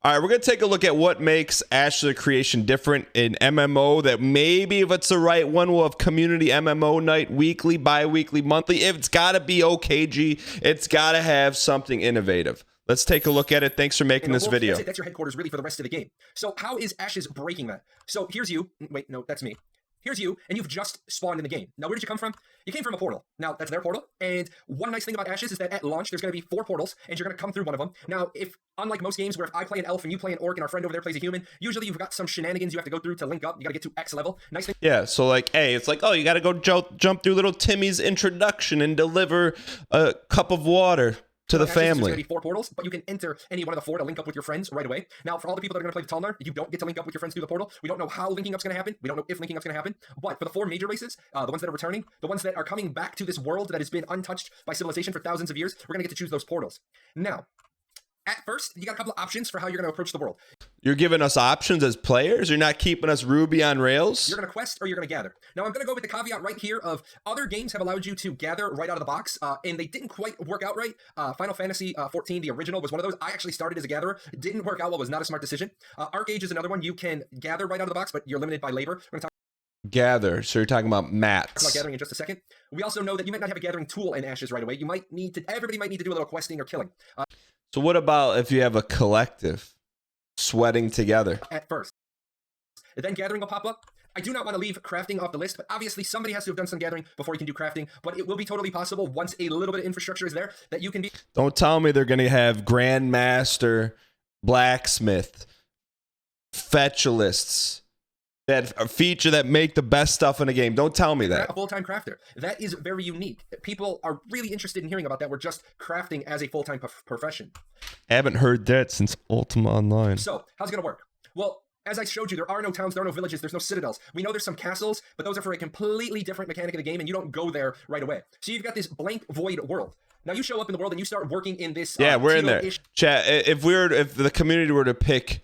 All right, we're going to take a look at what makes Ashes of Creation different in MMO, that maybe if it's the right one, we'll have community MMO night, weekly, bi-weekly, monthly. If it's got to be OKG, it's got to have something innovative. Let's take a look at it. Thanks for making this video. That's your headquarters really for the rest of the game. So how is Ashes breaking that? So here's you. Wait, no, that's me. Here's you, and you've just spawned in the game. Now, where did you come from? You came from a portal. Now, that's their portal, and one nice thing about Ashes is that at launch, there's going to be 4 portals, and you're going to come through one of them. Now, if, unlike most games where if I play an elf and you play an orc and our friend over there plays a human, usually you've got some shenanigans you have to go through to link up. You got to get to X level. Nice thing. Yeah, so like, hey, it's like, oh, you got to go jump through little Timmy's introduction and deliver a cup of water to the family. There's going to be 4 portals, but you can enter any one of the 4 to link up with your friends right away. Now, for all the people that are going to play the Talnar, you don't get to link up with your friends through the portal. We don't know how linking up's going to happen. We don't know if linking up's going to happen. But for the 4 major races, the ones that are returning, the ones that are coming back to this world that has been untouched by civilization for thousands of years, we're going to get to choose those portals. Now, at first, you got a couple of options for how you're going to approach the world. You're giving us options as players? You're not keeping us Ruby on Rails? You're going to quest or you're going to gather. Now, I'm going to go with the caveat right here of other games have allowed you to gather right out of the box, and they didn't quite work out right. Final Fantasy 14, the original, was one of those. I actually started as a gatherer. It didn't work out well. Was not a smart decision. Arcade is another one. You can gather right out of the box, but you're limited by labor. We're going to talk Gather. So you're talking about mats. about gathering in just a second. We also know that you might not have a gathering tool in Ashes right away. You might need to. Everybody might need to do a little questing or killing. So what about if you have a collective sweating together? At first. Then gathering will pop up. I do not want to leave crafting off the list, but obviously somebody has to have done some gathering before you can do crafting, but it will be totally possible once a little bit of infrastructure is there that you can be. Don't tell me they're going to have Grandmaster, Blacksmith, Fetchlists, that feature that make the best stuff in the game. Don't tell me that. A full-time crafter. That is very unique. People are really interested in hearing about that. We're just crafting as a full-time profession. I haven't heard that since Ultima Online. So, how's it going to work? Well, as I showed you, there are no towns, there are no villages, there's no citadels. We know there's some castles, but those are for a completely different mechanic of the game, and you don't go there right away. So you've got this blank void world. Now you show up in the world and you start working in this. Yeah, we're in there. Chat. If the community were to pick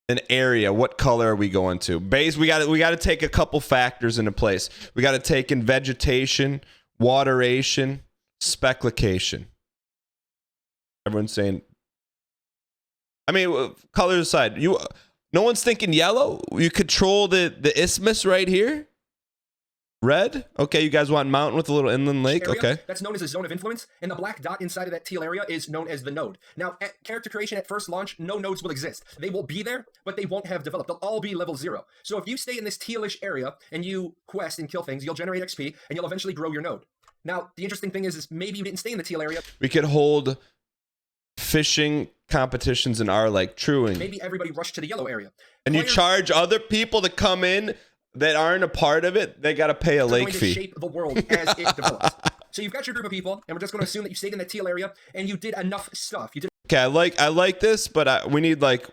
an area, what color are we going to? Base. We got to take a couple factors into place. We got to take in vegetation, wateration, specklication. Everyone's saying. I mean, colors aside, no one's thinking yellow. You control the isthmus right here. Red? Okay, you guys want mountain with a little inland lake? Area, okay. That's known as a zone of influence, and the black dot inside of that teal area is known as the node. Now, at character creation at first launch, no nodes will exist. They will be there, but they won't have developed. They'll all be level 0. So if you stay in this tealish area and you quest and kill things, you'll generate XP, and you'll eventually grow your node. Now, the interesting thing is maybe you didn't stay in the teal area. We could hold fishing competitions in our like truing. Maybe everybody rushed to the yellow area. And you charge other people to come in that aren't a part of it. They got to pay a lake fee. Going to shape the world as it develops. So you've got your group of people, and we're just going to assume that you stayed in that teal area and you did enough stuff. You did. Okay, I like this, but we need like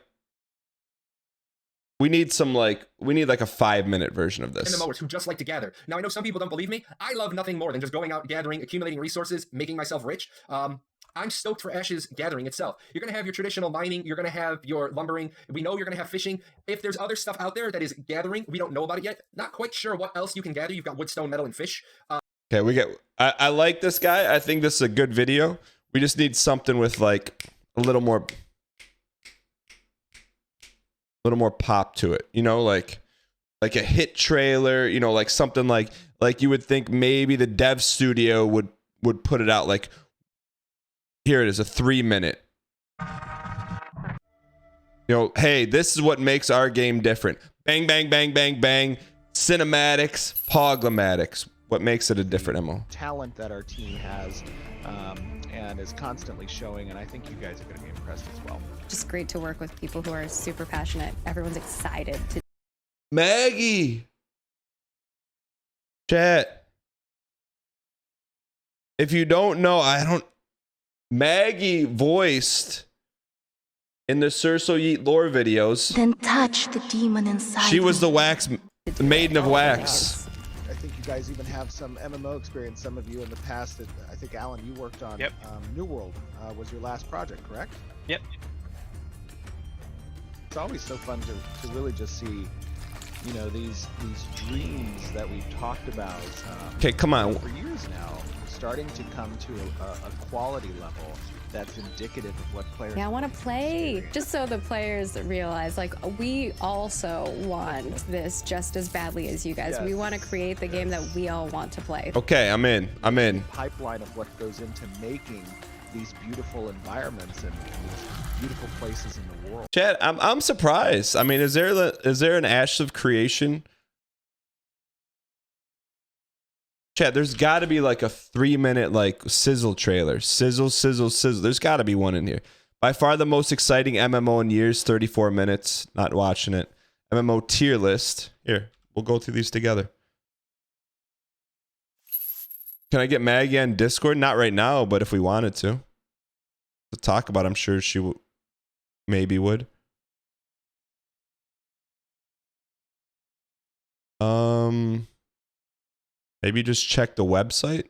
a 5-minute version of this. MMOers who just like to gather. Now I know some people don't believe me. I love nothing more than just going out gathering, accumulating resources, making myself rich. I'm stoked for Ashes gathering itself. You're going to have your traditional mining. You're going to have your lumbering. We know you're going to have fishing. If there's other stuff out there that is gathering, we don't know about it yet. Not quite sure what else you can gather. You've got wood, stone, metal, and fish. Okay, I like this guy. I think this is a good video. We just need something with like a little more pop to it. You know, like a hit trailer, you know, like something like you would think maybe the dev studio would put it out like, here it is, a 3-minute. You know, hey, this is what makes our game different. Bang, bang, bang, bang, bang. Cinematics, Poglamatics. What makes it a different MMO? Talent that our team has and is constantly showing, and I think you guys are going to be impressed as well. Just great to work with people who are super passionate. Everyone's excited to. Maggie! Chat. If you don't know, Maggie voiced in the Cerso Yeet lore videos. Then touch the demon inside. She was the maiden of wax. I think you guys even have some MMO experience. Some of you in the past. I think Alan, you worked on New World. Was your last project, correct? Yep. It's always so fun to really just see you know, these dreams that we've talked about Okay, come on. for years now, starting to come to a quality level that's indicative of what players. Yeah, I want to play. Just so the players realize, like, we also want this just as badly as you guys. Yes. We want to create the game that we all want to play. Okay, I'm in. I'm in. Pipeline of what goes into making these beautiful environments and these beautiful places in the world. Chad, I'm surprised. I mean, is there an Ashes of Creation? Chad, there's got to be like a 3-minute like sizzle trailer. Sizzle, sizzle, sizzle. There's got to be one in here. By far the most exciting MMO in years, 34 minutes. Not watching it. MMO tier list. Here, we'll go through these together. Can I get Maggie on Discord? Not right now, but if we wanted to talk about it, I'm sure she maybe would. Maybe just check the website.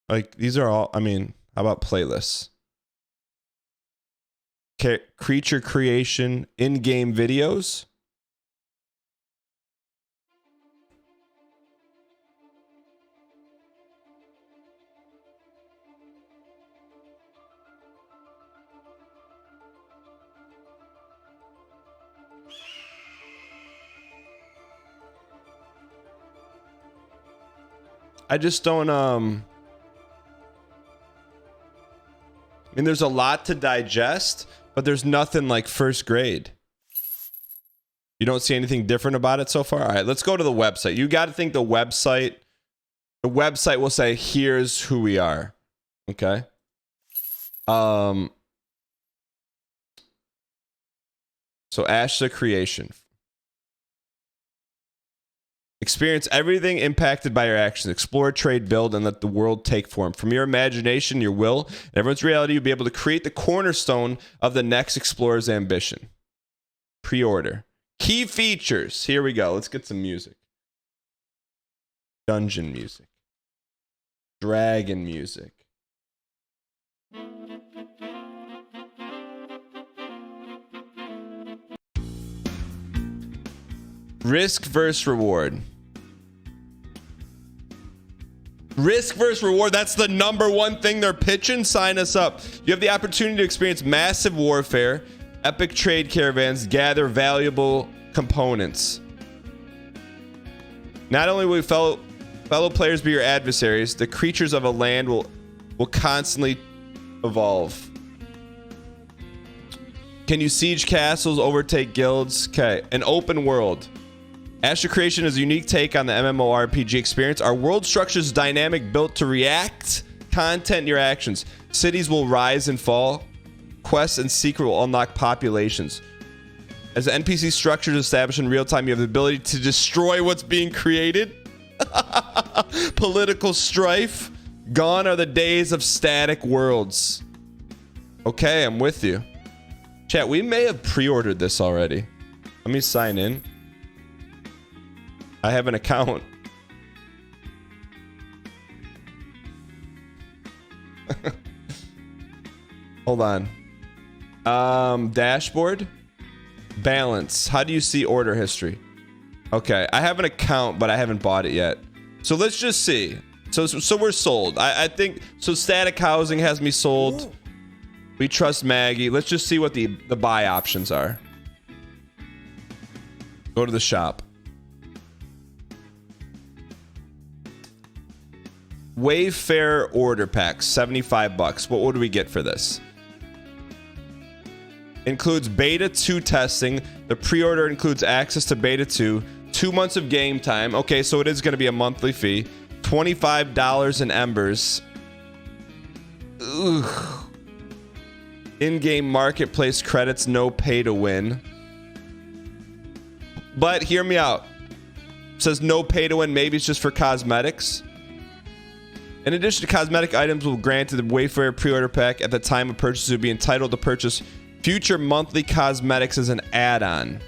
Like, these are all, I mean, how about playlists? Creature creation, in-game videos. I just don't, I mean, there's a lot to digest, but there's nothing like first grade. You don't see anything different about it so far? All right, let's go to the website. You got to think the website will say, here's who we are. Okay. So Ash the Creation. Experience everything impacted by your actions. Explore, trade, build, and let the world take form. From your imagination, your will, and everyone's reality, you'll be able to create the cornerstone of the next explorer's ambition. Pre-order. Key features. Here we go. Let's get some music. Dungeon music. Dragon music. Risk versus reward. Risk versus reward. That's the #1 thing they're pitching. Sign us up. You have the opportunity to experience massive warfare, epic trade caravans, gather valuable components. Not only will fellow players be your adversaries, the creatures of a land will constantly evolve. Can you siege castles, overtake guilds? Okay, an open world. Ashes of Creation is a unique take on the MMORPG experience. Our world structure is dynamic, built to react content in your actions. Cities will rise and fall. Quests and secret will unlock populations. As the NPC structure is established in real time, you have the ability to destroy what's being created. Political strife. Gone are the days of static worlds. Okay, I'm with you. Chat, we may have pre-ordered this already. Let me sign in. I have an account. Hold on. Dashboard. Balance. How do you see order history? Okay, I have an account, but I haven't bought it yet. So let's just see. So we're sold. I think so. Static housing has me sold. Ooh. We trust Maggie. Let's just see what the buy options are. Go to the shop. Wayfarer order pack, $75. What would we get for this? Includes beta 2 testing. The pre-order includes access to beta 2, 2 months of game time. Okay, so it is going to be a monthly fee. $25 in embers. Ugh. In-game marketplace credits, no pay to win. But hear me out. It says no pay to win. Maybe it's just for cosmetics. In addition to cosmetic items, will grant the Wayfarer pre-order pack at the time of purchase, will be entitled to purchase future monthly cosmetics as an add-on.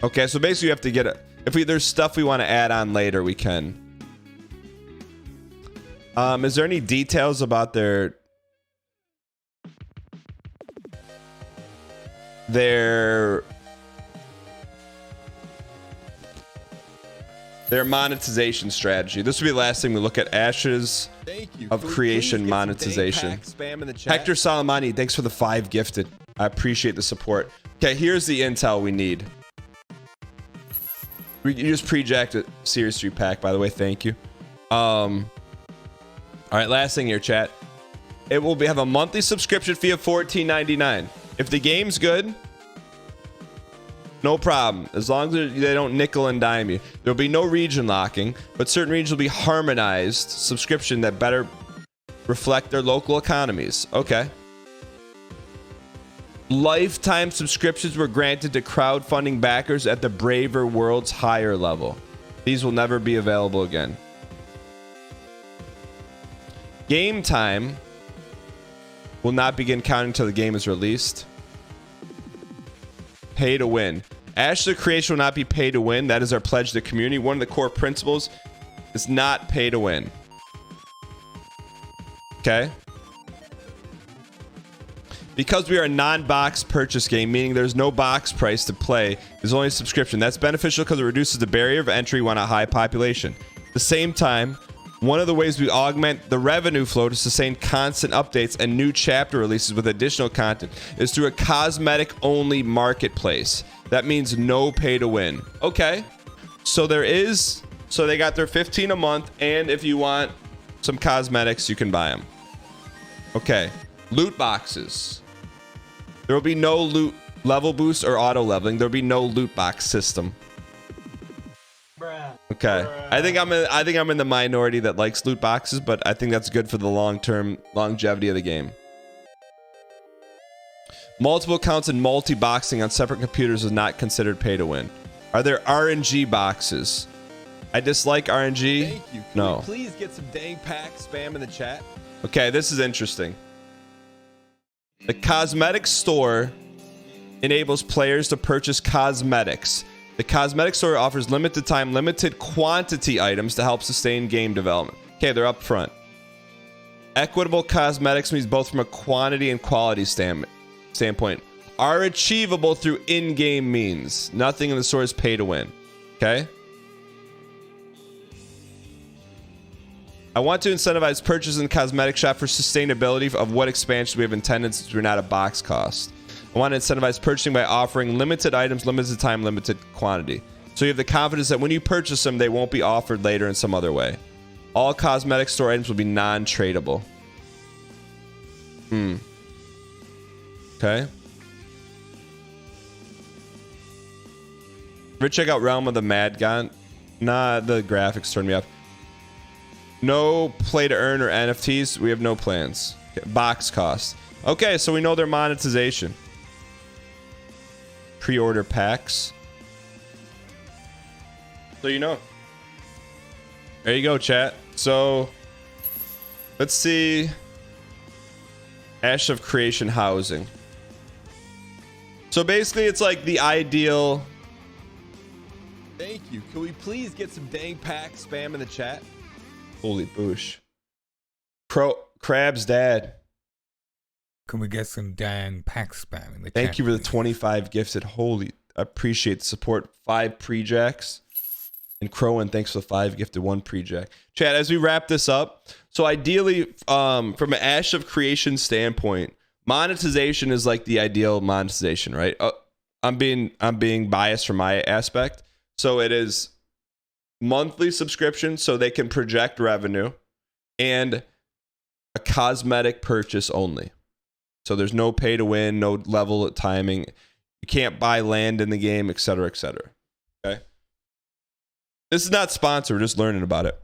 Okay, so basically you have to get it. If there's stuff we want to add on later, we can. Is there any details about their... their monetization strategy. This would be the last thing we look at. Ashes of Creation monetization. Hector Salamani, thanks for the 5 gifted. I appreciate the support. Okay, here's the intel we need. You just pre-jacked a Series 3 pack, by the way. Thank you. All right, last thing here, chat. It will have a monthly subscription fee of $14.99. If the game's good, no problem. As long as they don't nickel and dime you. There'll be no region locking, but certain regions will be harmonized subscription that better reflect their local economies. Okay. Lifetime subscriptions were granted to crowdfunding backers at the Braver World's higher level. These will never be available again. Game time will not begin counting until the game is released. Pay to win. Ashes of Creation will not be pay to win. That is our pledge to the community. One of the core principles is not pay to win. Okay? Because we are a non-box purchase game, meaning there's no box price to play, there's only a subscription. That's beneficial because it reduces the barrier of entry when a high population. At the same time, one of the ways we augment the revenue flow to sustain constant updates and new chapter releases with additional content is through a cosmetic-only marketplace. That means no pay to win. Okay, so they got their 15 a month, and if you want some cosmetics, you can buy them. Okay, loot boxes. There will be no loot level boost or auto leveling. There will be no loot box system. Okay, I think I'm in the minority that likes loot boxes, but I think that's good for the long-term longevity of the game. Multiple accounts and multi-boxing on separate computers is not considered pay to win. Are there RNG boxes? I dislike RNG. Thank you. Can no. we please get some dang pack spam in the chat? Okay, this is interesting. The cosmetic store enables players to purchase cosmetics. The cosmetic store offers limited time, limited quantity items to help sustain game development. Okay, they're up front. Equitable cosmetics means both from a quantity and quality standpoint are achievable through in-game means. Nothing in the store is pay to win. Okay? I want to incentivize purchases in the cosmetic shop for sustainability of what expansions we have intended since we're not a box cost. I want to incentivize purchasing by offering limited items, limited time, limited quantity. So you have the confidence that when you purchase them, they won't be offered later in some other way. All cosmetic store items will be non-tradable. Okay. Ever check out Realm of the Mad God? Nah, the graphics turned me off. No play to earn or NFTs. We have no plans. Okay, box cost. Okay, so we know their monetization. Pre-order packs. So you know. There you go, chat. So let's see. Ash of Creation housing. So basically it's like the ideal. Thank you. Can we please get some dang pack spam in the chat? Holy boosh. Crab's dad. Can we get some dang pack spam in the chat? Thank you for the 25 gifted. Holy, I appreciate the support. 5 pre-jacks. And Crowan, thanks for the 5 gifted, 1 pre-jack. Chat, as we wrap this up, so ideally, from an Ash of Creation standpoint, monetization is like the ideal monetization, right? I'm being biased from my aspect. So it is monthly subscription so they can project revenue and a cosmetic purchase only. So there's no pay to win, no level of timing. You can't buy land in the game, etc., etc. Okay. This is not sponsored. We're just learning about it.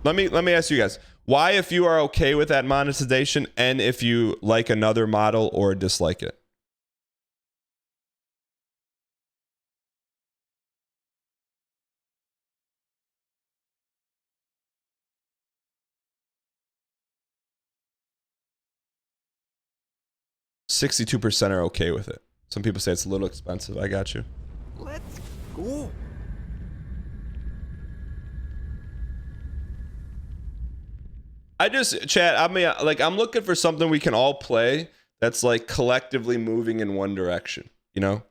Let me ask you guys, why, if you are okay with that monetization, and if you like another model or dislike it? %62% are okay with it. Some people say it's a little expensive. I got you. Let's go. I just, chat, I mean, like, I'm looking for something we can all play that's like collectively moving in one direction, you know?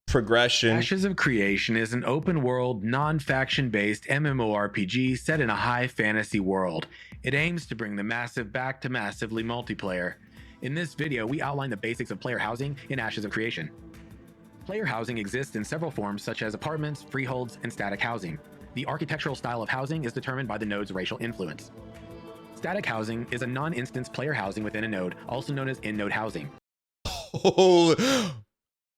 Progression. Ashes of Creation is an open-world, non-faction-based MMORPG set in a high fantasy world. It aims to bring the massive back to massively multiplayer. In this video, we outline the basics of player housing in Ashes of Creation. Player housing exists in several forms such as apartments, freeholds, and static housing. The architectural style of housing is determined by the node's racial influence. Static housing is a non-instance player housing within a node, also known as in-node housing. Oh,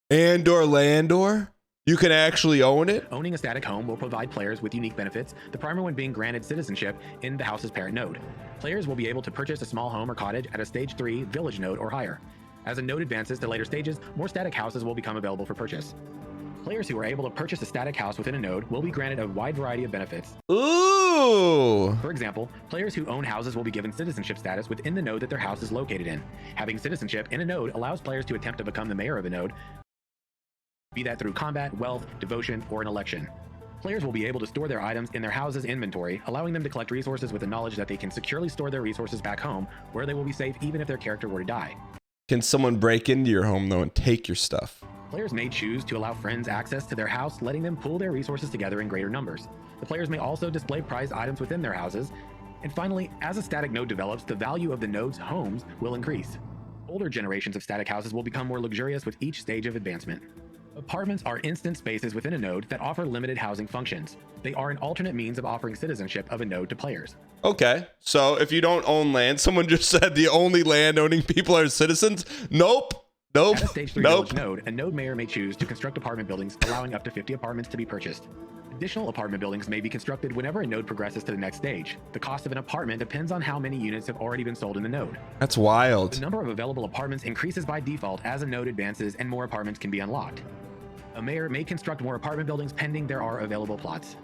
Andor Landor? You can actually own it? Owning a static home will provide players with unique benefits, the primary one being granted citizenship in the house's parent node. Players will be able to purchase a small home or cottage at a stage 3 village node or higher. As a node advances to later stages, more static houses will become available for purchase. Players who are able to purchase a static house within a node will be granted a wide variety of benefits. Ooh! For example, players who own houses will be given citizenship status within the node that their house is located in. Having citizenship in a node allows players to attempt to become the mayor of a node, be that through combat, wealth, devotion, or an election. Players will be able to store their items in their house's inventory, allowing them to collect resources with the knowledge that they can securely store their resources back home, where they will be safe even if their character were to die. Can someone break into your home, though, and take your stuff? Players may choose to allow friends access to their house, letting them pool their resources together in greater numbers. The players may also display prized items within their houses. And finally, as a static node develops, the value of the node's homes will increase. Older generations of static houses will become more luxurious with each stage of advancement. Apartments are instant spaces within a node that offer limited housing functions. They are an alternate means of offering citizenship of a node to players. Okay, so if you don't own land, someone just said the only land-owning people are citizens? Nope. Nope. At a stage 3 Nope. village node, a node mayor may choose to construct apartment buildings, allowing up to 50 apartments to be purchased. Additional apartment buildings may be constructed whenever a node progresses to the next stage. The cost of an apartment depends on how many units have already been sold in the node. That's wild. The number of available apartments increases by default as a node advances and more apartments can be unlocked. A mayor may construct more apartment buildings pending there are available plots.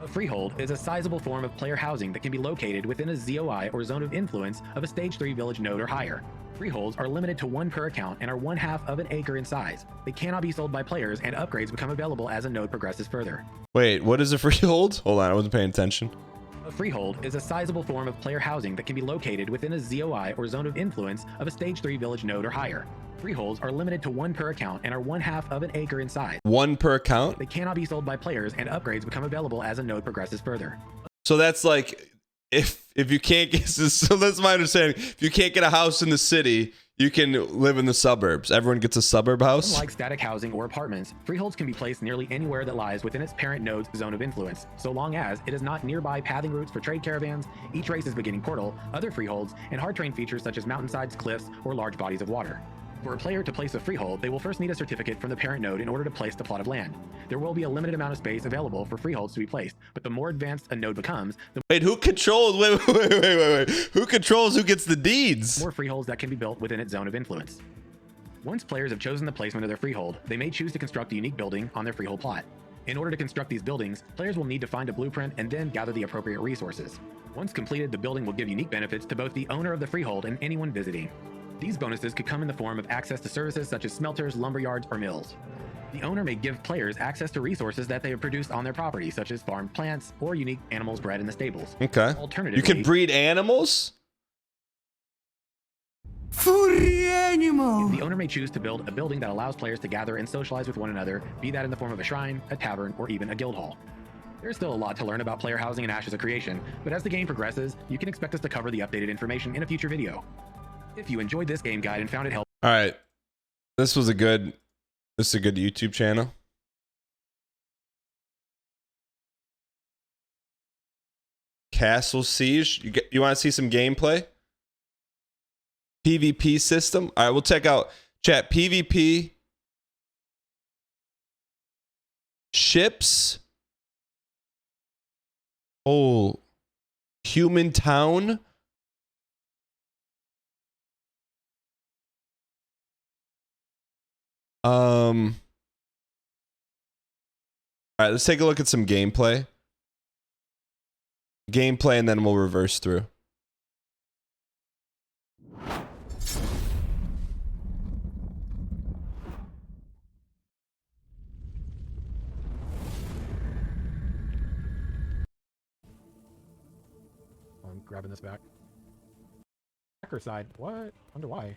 A freehold is a sizable form of player housing that can be located within a ZOI or zone of influence of a stage 3 village node or higher. Freeholds are limited to 1 per account and are 1/2 of an acre in size. They cannot be sold by players, and upgrades become available as a node progresses further. Wait, what is a freehold? Hold on, I wasn't paying attention. A freehold is a sizable form of player housing that can be located within a ZOI or zone of influence of a stage 3 village node or higher. Freeholds are limited to 1 per account and are 1/2 of an acre in size. 1 per account? They cannot be sold by players, and upgrades become available as a node progresses further. So that's like, if you can't get, so that's my understanding. If you can't get a house in the city, you can live in the suburbs. Everyone gets a suburb house? Unlike static housing or apartments, freeholds can be placed nearly anywhere that lies within its parent node's zone of influence, so long as it is not nearby pathing routes for trade caravans, each race's beginning portal, other freeholds, and hard terrain features such as mountainsides, cliffs, or large bodies of water. For a player to place a freehold, they will first need a certificate from the parent node in order to place the plot of land. There will be a limited amount of space available for freeholds to be placed, but the more advanced a node becomes, the Wait, who controls? Wait. Who controls who gets the deeds? more freeholds that can be built within its zone of influence. Once players have chosen the placement of their freehold, they may choose to construct a unique building on their freehold plot. In order to construct these buildings, players will need to find a blueprint and then gather the appropriate resources. Once completed, the building will give unique benefits to both the owner of the freehold and anyone visiting. These bonuses could come in the form of access to services such as smelters, lumberyards, or mills. The owner may give players access to resources that they have produced on their property, such as farmed plants or unique animals bred in the stables. Okay. Alternatively, You can breed animals? the owner may choose to build a building that allows players to gather and socialize with one another, be that in the form of a shrine, a tavern, or even a guild hall. There's still a lot to learn about player housing in Ashes of Creation, but as the game progresses, you can expect us to cover the updated information in a future video. If you enjoyed this game guide and found it helpful, All right. This is a good YouTube channel. Castle Siege. You want to see some gameplay? PvP system. All right, we'll check out chat PvP. Ships. Oh, Human Town. All right, let's take a look at some gameplay. And then we'll reverse through. I'm grabbing this back. Hacker side. What? Wonder why.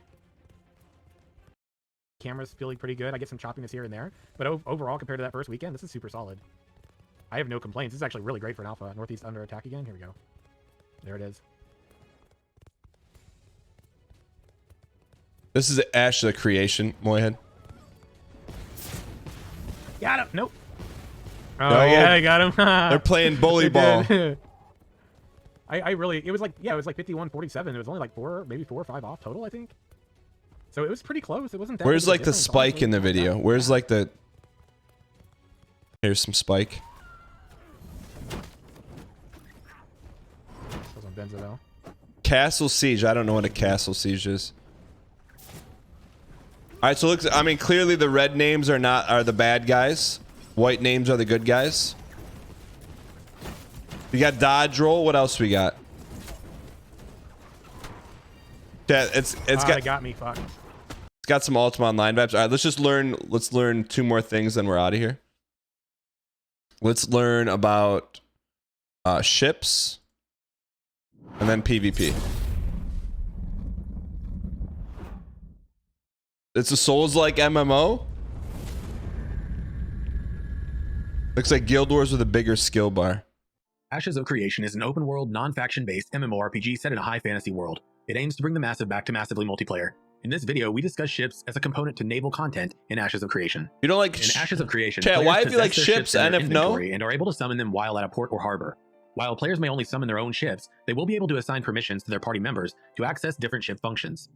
Camera's feeling pretty good. I get some choppiness here and there. But overall, compared to that first weekend, this is super solid. I have no complaints. This is actually really great for an alpha. Northeast under attack again. Here we go. There it is. This is Ash the Creation, Moyhead. Got him. Nope. Oh, No. yeah, I got him. They're playing bully ball. I really, it was like 51-47. It was only like maybe 4 or 5 off total, I think. So it was pretty close. It wasn't that. Where's big of a like the difference, spike honestly. in the video? Where's like the... Here's some spike. Those on Benzo though. Castle Siege. I don't know what a Castle Siege is. All right, so looks. I mean, clearly the red names are the bad guys. White names are the good guys. We got dodge roll. What else we got? Yeah, it's got me. Fuck. It's got some Ultima Online vibes. All right, let's just learn. Let's learn 2 more things, then we're out of here. Let's learn about ships, and then PvP. It's a Souls-like MMO. Looks like Guild Wars with a bigger skill bar. Ashes of Creation is an open-world, non-faction-based MMORPG set in a high fantasy world. It aims to bring the massive back to massively multiplayer. In this video, we discuss ships as a component to naval content in Ashes of Creation. You don't like In Ashes of Creation, chat, players why if you like possess their ships in and their if no? inventory and are able to summon them while at a port or harbor. While players may only summon their own ships, they will be able to assign permissions to their party members to access different ship functions.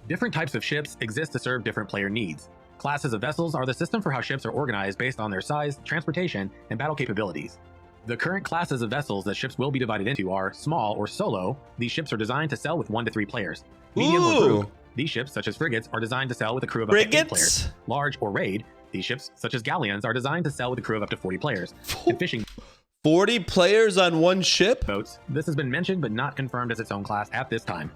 Different types of ships exist to serve different player needs. Classes of vessels are the system for how ships are organized based on their size, transportation, and battle capabilities. The current classes of vessels that ships will be divided into are small or solo. These ships are designed to sell with 1 to 3 players. Medium or group. These ships, such as frigates, are designed to sell with a crew of up to 8 players. Large or raid. These ships, such as galleons, are designed to sell with a crew of up to 40 players. And fishing 40 players on one ship? boats. This has been mentioned but not confirmed as its own class at this time.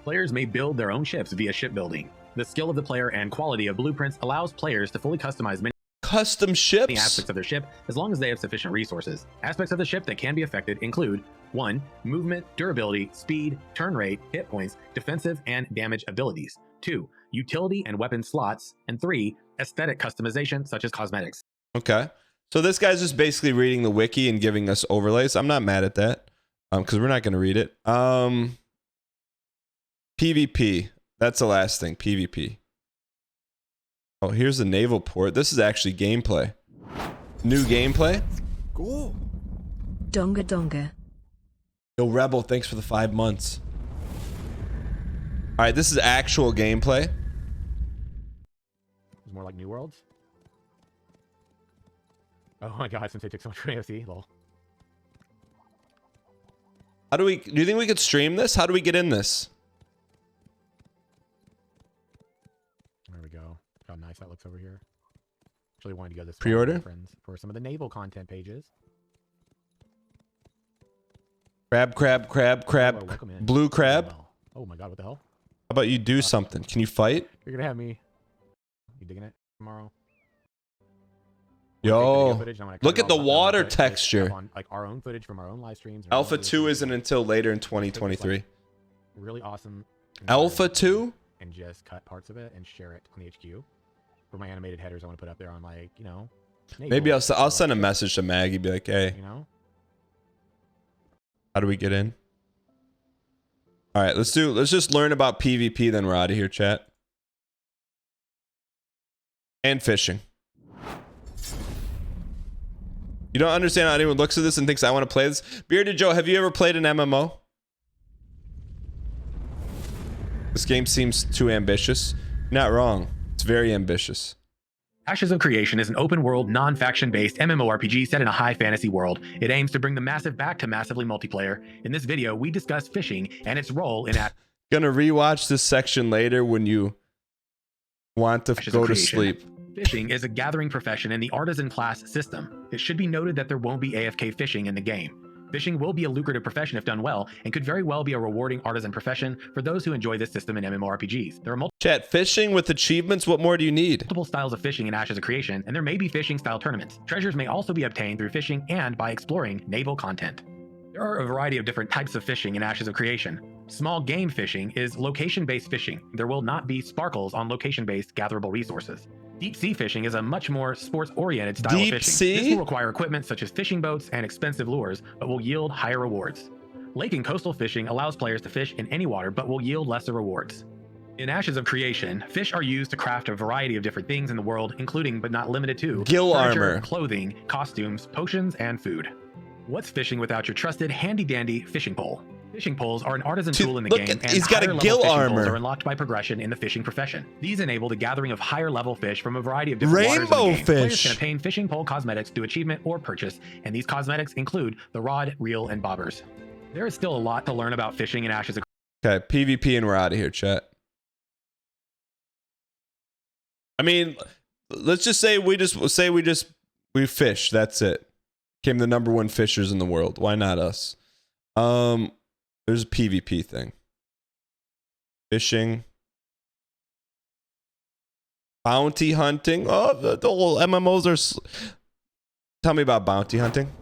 Players may build their own ships via shipbuilding. The skill of the player and quality of blueprints allows players to fully customize many Custom ships? aspects of their ship as long as they have sufficient resources. Aspects of the ship that can be affected include 1. Movement, durability, speed, turn rate, hit points, defensive and damage abilities. 2. Utility and weapon slots. And 3. Aesthetic customization such as cosmetics. Okay. So this guy's just basically reading the wiki and giving us overlays. I'm not mad at that. Because we're not going to read it. PvP. That's the last thing. PvP. Oh, here's the naval port. This is actually gameplay. New gameplay. Cool. Donga donga. Yo, Rebel, thanks for the 5 months. All right, this is actual gameplay. It's more like New Worlds. Oh my god, since they took so much from AOC, lol. How do you think we could stream this? How do we get in this? There we go. How nice that looks over here. Actually wanted to go this way, Pre-order? friends, for some of the naval content pages. Crab. Hello, welcome in. Blue crab. How Oh my god, what the hell? about you do something? Can you fight? You're gonna have me. You digging it tomorrow? Yo, Footage, look at the water texture. On, like our own footage from our own live streams. Alpha 2 isn't until later in 2023. Really awesome. Alpha 2? And just cut parts of it and share it on the HQ. For my animated headers, I want to put up there on like, you know. Maybe I'll send a message to Maggie, be like, hey, You know. how do we get in? All right, let's just learn about PvP, then we're out of here, chat. And fishing. You don't understand how anyone looks at this and thinks I want to play this? Bearded Joe, have you ever played an MMO? This game seems too ambitious. You're not wrong. It's very ambitious. Ashes of Creation is an open-world, non-faction-based MMORPG set in a high fantasy world. It aims to bring the massive back to massively multiplayer. In this video, we discuss fishing and its role in Gonna rewatch this section later when you want to Ashes go of to Creation. sleep. Fishing is a gathering profession in the artisan class system. It should be noted that there won't be AFK fishing in the game. Fishing will be a lucrative profession if done well, and could very well be a rewarding artisan profession for those who enjoy this system in MMORPGs. There are Chat, fishing with achievements, what more do you need? multiple styles of fishing in Ashes of Creation, and there may be fishing style tournaments. Treasures may also be obtained through fishing and by exploring naval content. There are a variety of different types of fishing in Ashes of Creation. Small game fishing is location-based fishing. There will not be sparkles on location-based gatherable resources. Deep sea fishing is a much more sports-oriented style of fishing. This will require equipment such as fishing boats and expensive lures, but will yield higher rewards. Lake and coastal fishing allows players to fish in any water, but will yield lesser rewards. In Ashes of Creation, fish are used to craft a variety of different things in the world, including but not limited to gill furniture, armor, clothing, costumes, potions, and food. What's fishing without your trusted handy-dandy fishing pole? Fishing poles are an artisan tool in the game, and he's got a gill armor. Are unlocked by progression in the fishing profession. These enable the gathering of higher-level fish from a variety of different waters in the game. Players can obtain fishing pole cosmetics through achievement or purchase, and these cosmetics include the rod, reel, and bobbers. There is still a lot to learn about fishing in Ashes of Okay, PvP and we're out of here, chat. I mean, let's just say we fish. That's it. Became the #1 fishers in the world. Why not us? There's a PvP thing. Fishing. Bounty hunting. Oh, the whole MMOs are... Tell me about bounty hunting.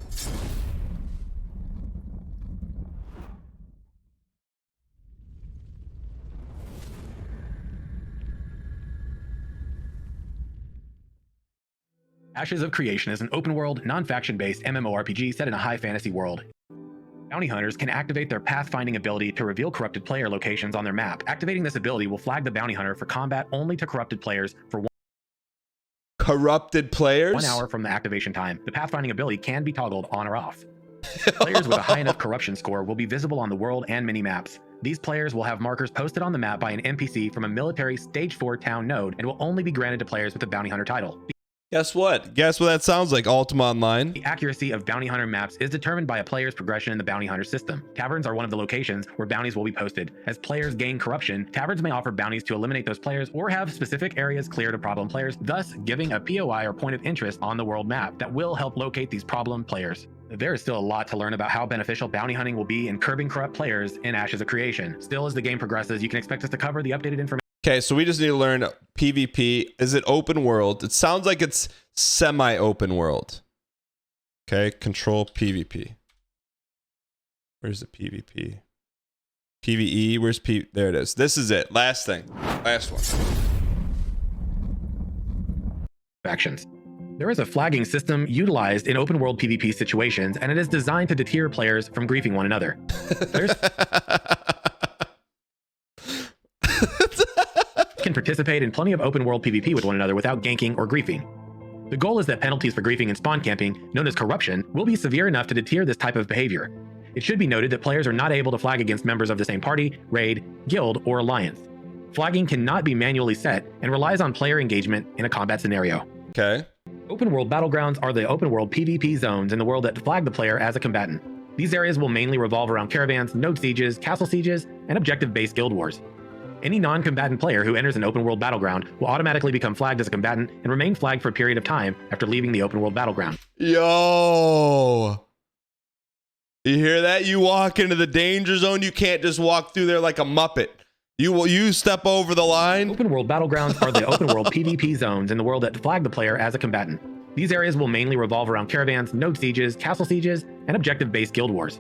Ashes of Creation is an open-world, non-faction-based MMORPG set in a high fantasy world. Bounty hunters can activate their pathfinding ability to reveal corrupted player locations on their map. Activating this ability will flag the bounty hunter for combat only to corrupted players for 1 hour from the activation time. The pathfinding ability can be toggled on or off. Players with a high enough corruption score will be visible on the world and mini-maps. These players will have markers posted on the map by an NPC from a military Stage 4 town node and will only be granted to players with the bounty hunter title. Guess what? Guess what that sounds like? Ultima Online. The accuracy of bounty hunter maps is determined by a player's progression in the bounty hunter system. Taverns are one of the locations where bounties will be posted. As players gain corruption, taverns may offer bounties to eliminate those players or have specific areas cleared of problem players, thus giving a POI or point of interest on the world map that will help locate these problem players. There is still a lot to learn about how beneficial bounty hunting will be in curbing corrupt players in Ashes of Creation. Still, as the game progresses, you can expect us to cover the updated information. Okay, so we just need to learn PvP. Is it open world? It sounds like it's semi-open world. Okay, control PvP. Where's the PvP? PvE, where's P? There it is. This is it. Last thing. Last one. Factions. There is a flagging system utilized in open world PvP situations, and it is designed to deter players from griefing one another. Players can participate in plenty of open world PvP with one another without ganking or griefing. The goal is that penalties for griefing and spawn camping, known as corruption, will be severe enough to deter this type of behavior. It should be noted that players are not able to flag against members of the same party, raid, guild, or alliance. Flagging cannot be manually set and relies on player engagement in a combat scenario. Okay. Open world battlegrounds are the open world PvP zones in the world that flag the player as a combatant. These areas will mainly revolve around caravans, node sieges, castle sieges, and objective-based guild wars. Any non-combatant player who enters an open world battleground will automatically become flagged as a combatant and remain flagged for a period of time after leaving the open world battleground. Yo! You hear that? You walk into the danger zone, you can't just walk through there like a Muppet. You step over the line. Open world battlegrounds are the open world PvP zones in the world that flag the player as a combatant. These areas will mainly revolve around caravans, node sieges, castle sieges, and objective-based guild wars.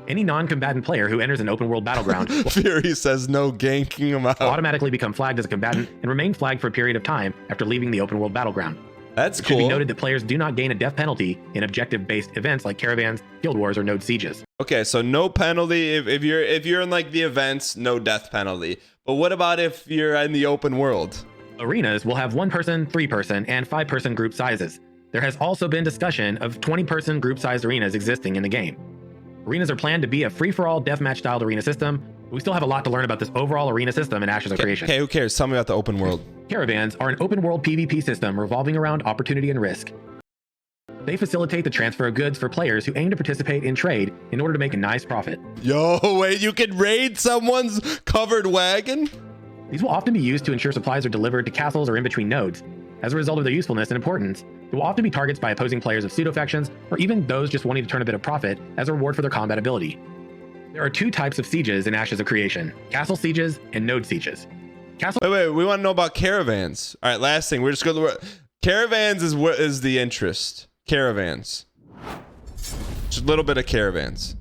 Any non-combatant player who enters an open world battleground Fury says no ganking him out. will automatically become flagged as a combatant and remain flagged for a period of time after leaving the open world battleground. That's It cool. should be noted that players do not gain a death penalty in objective-based events like caravans, guild wars, or node sieges. Okay, so no penalty if you're in like the events, no death penalty. But what about if you're in the open world? Arenas will have 1-person, 3-person, and 5-person group sizes. There has also been discussion of 20-person group-sized arenas existing in the game. Arenas are planned to be a free-for-all deathmatch styled arena system, but we still have a lot to learn about this overall arena system in Ashes of Creation. Okay, who cares? Tell me about the open world. Caravans are an open-world PvP system revolving around opportunity and risk. They facilitate the transfer of goods for players who aim to participate in trade in order to make a nice profit. Yo, wait, you can raid someone's covered wagon? These will often be used to ensure supplies are delivered to castles or in between nodes. As a result of their usefulness and importance, they will often be targets by opposing players of pseudo-factions or even those just wanting to turn a bit of profit as a reward for their combat ability. There are 2 types of sieges in Ashes of Creation: castle sieges and node sieges. Wait, we want to know about caravans. All right, last thing, we're just going to... Caravans is what is the interest. Caravans. Just a little bit of caravans.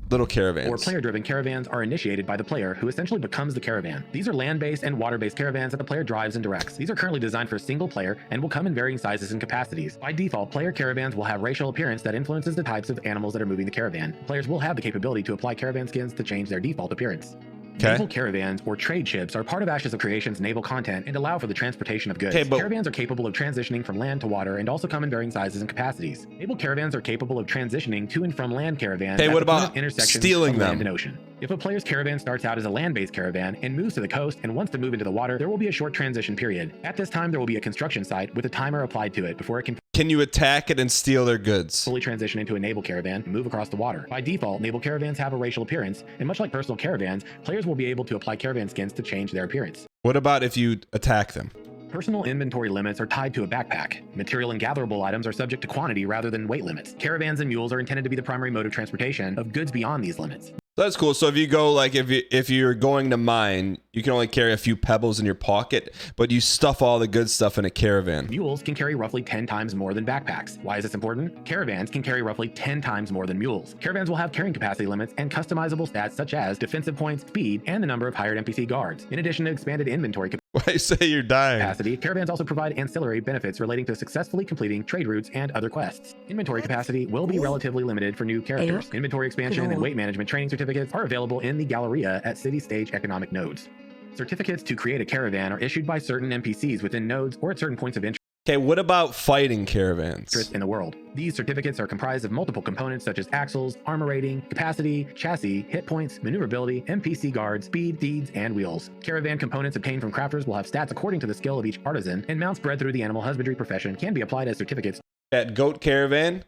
Little caravans. Or player-driven caravans are initiated by the player, who essentially becomes the caravan. These are land-based and water-based caravans that the player drives and directs. These are currently designed for a single player and will come in varying sizes and capacities. By default, player caravans will have racial appearance that influences the types of animals that are moving the caravan. Players will have the capability to apply caravan skins to change their default appearance. Naval caravans or trade ships are part of Ashes of Creation's naval content and allow for the transportation of goods. Caravans are capable of transitioning from land to water and also come in varying sizes and capacities. Naval caravans are capable of transitioning to and from land caravans. What about stealing them? Land and ocean. If a player's caravan starts out as a land-based caravan and moves to the coast and wants to move into the water, there will be a short transition period. At this time, there will be a construction site with a timer applied to it before it can you attack it and steal their goods? Fully transition into a naval caravan and move across the water. By default, naval caravans have a racial appearance, and much like personal caravans, players will be able to apply caravan skins to change their appearance. What about if you attack them? Personal inventory limits are tied to a backpack. Material and gatherable items are subject to quantity rather than weight limits. Caravans and mules are intended to be the primary mode of transportation of goods beyond these limits. That's cool. So if you go, like, if you're going to mine, you can only carry a few pebbles in your pocket, but you stuff all the good stuff in a caravan. Mules can carry roughly 10 times more than backpacks. Why is this important? Caravans can carry roughly 10 times more than mules. Caravans will have carrying capacity limits and customizable stats such as defensive points, speed, and the number of hired NPC guards. In addition to expanded inventory Why say you're dying? capacity, caravans also provide ancillary benefits relating to successfully completing trade routes and other quests. Inventory capacity will be relatively limited for new characters. Inventory expansion and weight management training certificates are available in the Galleria at city stage economic nodes. Certificates to create a caravan are issued by certain NPCs within nodes or at certain points of interest Okay, what about fighting caravans? in the world. These certificates are comprised of multiple components such as axles, armor rating, capacity, chassis, hit points, maneuverability, NPC guards, speed, deeds, and wheels. Caravan components obtained from crafters will have stats according to the skill of each artisan, and mounts bred through the animal husbandry profession can be applied as certificates. That goat caravan.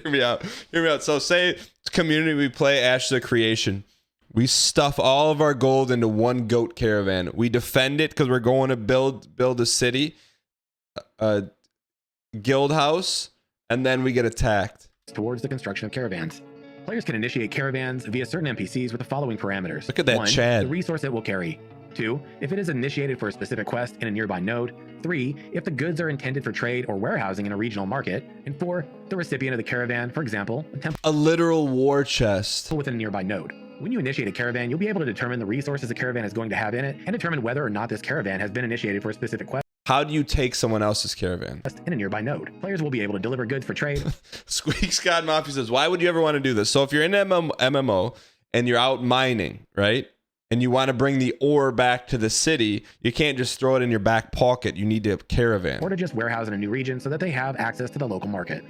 Hear me out. Hear me out. So say it's community, we play Ashes of Creation. We stuff all of our gold into one goat caravan. We defend it because we're going to build a city, a guild house, and then we get attacked. Towards the construction of caravans. Players can initiate caravans via certain NPCs with the following parameters. Look at that 1, Chad. the resource it will carry. 2, if it is initiated for a specific quest in a nearby node. 3, if the goods are intended for trade or warehousing in a regional market. And 4, the recipient of the caravan, for example, a temple A literal war chest. within a nearby node. When you initiate a caravan, you'll be able to determine the resources a caravan is going to have in it and determine whether or not this caravan has been initiated for a specific quest How do you take someone else's caravan? in a nearby node. Players will be able to deliver goods for trade. Squeak Scott Mafia says, why would you ever want to do this? So if you're in MMO and you're out mining, right? And you want to bring the ore back to the city, you can't just throw it in your back pocket. You need a caravan. Or to just warehouse in a new region so that they have access to the local market.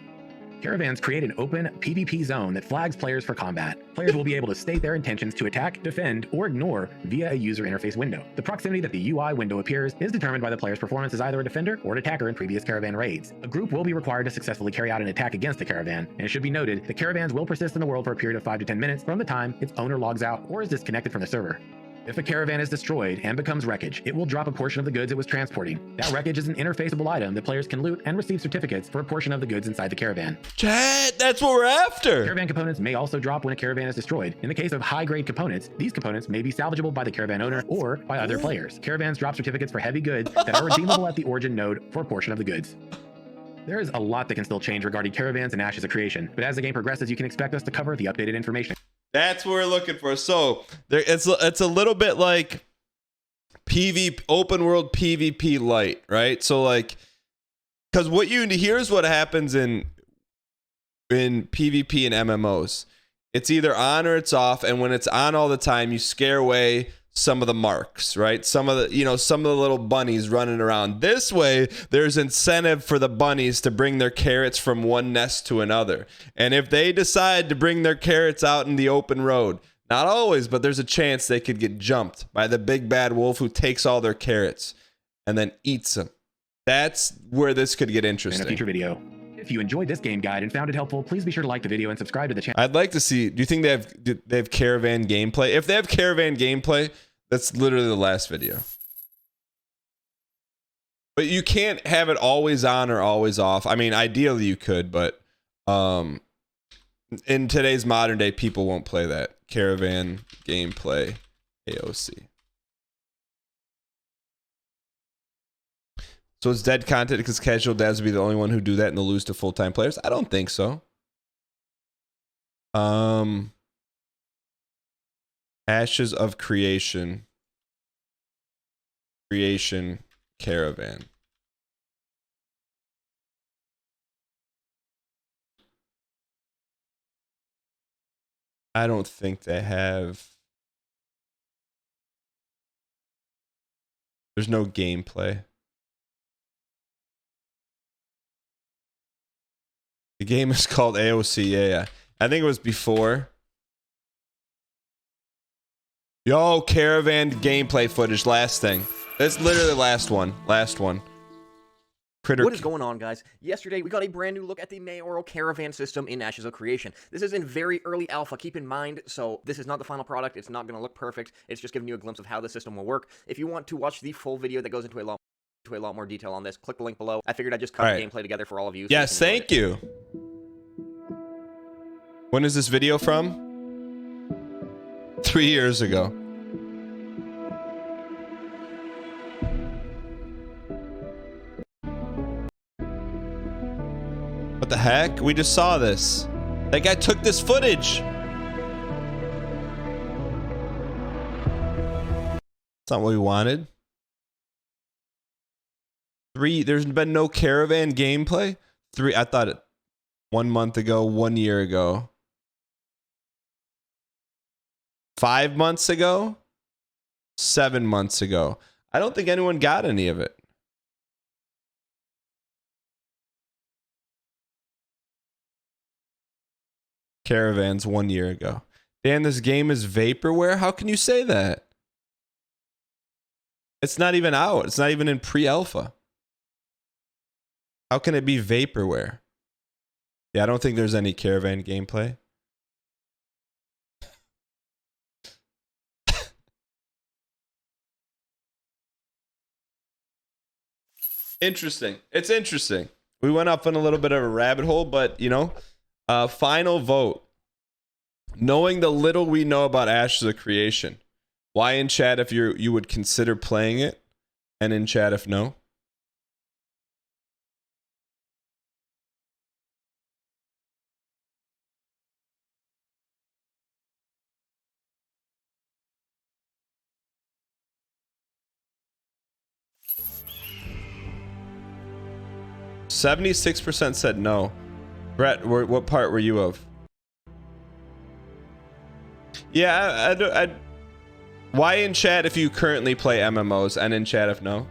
Caravans create an open PvP zone that flags players for combat. Players will be able to state their intentions to attack, defend, or ignore via a user interface window. The proximity that the UI window appears is determined by the player's performance as either a defender or an attacker in previous caravan raids. A group will be required to successfully carry out an attack against the caravan, and it should be noted that caravans will persist in the world for a period of 5 to 10 minutes from the time its owner logs out or is disconnected from the server. If a caravan is destroyed and becomes wreckage, it will drop a portion of the goods it was transporting. That wreckage is an interfaceable item that players can loot and receive certificates for a portion of the goods inside the caravan. Chat, that's what we're after. Caravan components may also drop when a caravan is destroyed. In the case of high-grade components, these components may be salvageable by the caravan owner or by other players. Caravans drop certificates for heavy goods that are redeemable at the origin node for a portion of the goods. There is a lot that can still change regarding caravans and Ashes of Creation, but as the game progresses, you can expect us to cover the updated information. That's what we're looking for. So it's a little bit like open world PvP light, right? So like, because here's what happens in PvP and MMOs. It's either on or it's off, and when it's on all the time, you scare away some of the marks, right? Some of the little bunnies running around. This way, there's incentive for the bunnies to bring their carrots from one nest to another. And if they decide to bring their carrots out in the open road, not always, but there's a chance they could get jumped by the big bad wolf who takes all their carrots and then eats them. That's where this could get interesting. In a future video. If you enjoyed this game guide and found it helpful, please be sure to like the video and subscribe to the channel. I'd like to see, do you think they have caravan gameplay? If they have caravan gameplay, that's literally the last video. But you can't have it always on or always off. I mean, ideally you could, but in today's modern day, people won't play that. Caravan gameplay AOC. So it's dead content because casual devs will be the only one who do that and they'll lose to full-time players? I don't think so. Ashes of Creation. Creation Caravan. I don't think they have. There's no gameplay. The game is called AOC. Yeah. I think it was before. Yo, Caravan gameplay footage. Last thing. That's literally the last one. Last one. Critter. What is going on, guys? Yesterday, we got a brand new look at the mayoral caravan system in Ashes of Creation. This is in very early alpha, keep in mind, so this is not the final product. It's not going to look perfect. It's just giving you a glimpse of how the system will work. If you want to watch the full video that goes into a lot more detail on this, click the link below. I figured I'd just cut the gameplay together for all of you. Yes, thank you. When is this video from? 3 years ago. What the heck? We just saw this. That guy took this footage. That's not what we wanted. There's been no Caravan gameplay. I thought it 1 month ago, 1 year ago. 5 months ago, 7 months ago. I don't think anyone got any of it. Caravans 1 year ago. Dan, this game is vaporware? How can you say that? It's not even out. It's not even in pre-alpha. How can it be vaporware? Yeah, I don't think there's any Caravan gameplay. Interesting. It's interesting. We went up on a little bit of a rabbit hole, but you know, final vote. Knowing the little we know about Ashes of Creation, why in chat if you would consider playing it, and in chat if no. %76% said no. Brett, what part were you of? Yeah, why in chat if you currently play MMOs, and in chat if no?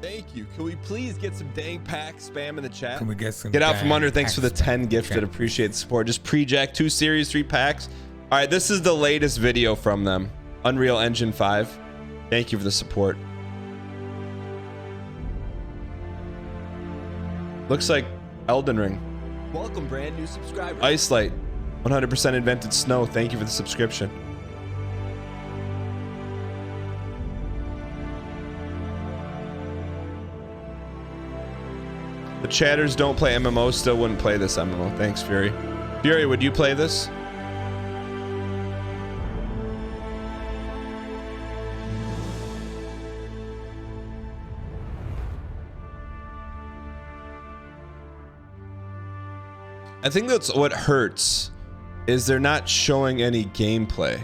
Thank you. Can we please get some dang pack spam in the chat? Can we get some? Get out from under. Thanks pack for the 10 gifted. Appreciate the support. Just pre-jack 2 series, 3 packs. All right, this is the latest video from them. Unreal Engine 5. Thank you for the support. Looks like Elden Ring. Welcome, brand new subscriber. Ice Light. 100% invented snow. Thank you for the subscription. The chatters don't play MMO. Still wouldn't play this MMO. Thanks, Fury. Fury, would you play this? I think that's what hurts, is they're not showing any gameplay.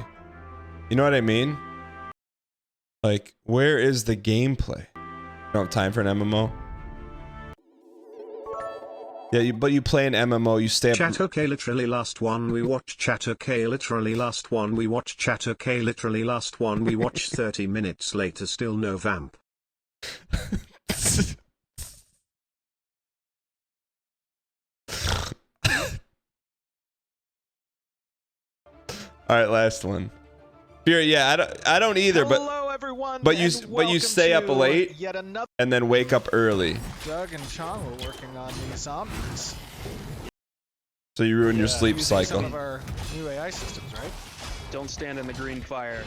You know what I mean? Like, where is the gameplay? You don't have time for an MMO? Yeah, but you play an MMO, you stay up. Chat okay, literally last one we watch. Chat okay, literally last one we watch. Chat okay, literally last one we watch. 30 minutes later, still no vamp. All right, last one. Fury, yeah, I don't either. Hello, everyone, but you stay up late and then wake up early. Doug and Sean were working on these zombies. So you ruin your sleep using cycle. Some of our new AI systems, right? Don't stand in the green fire.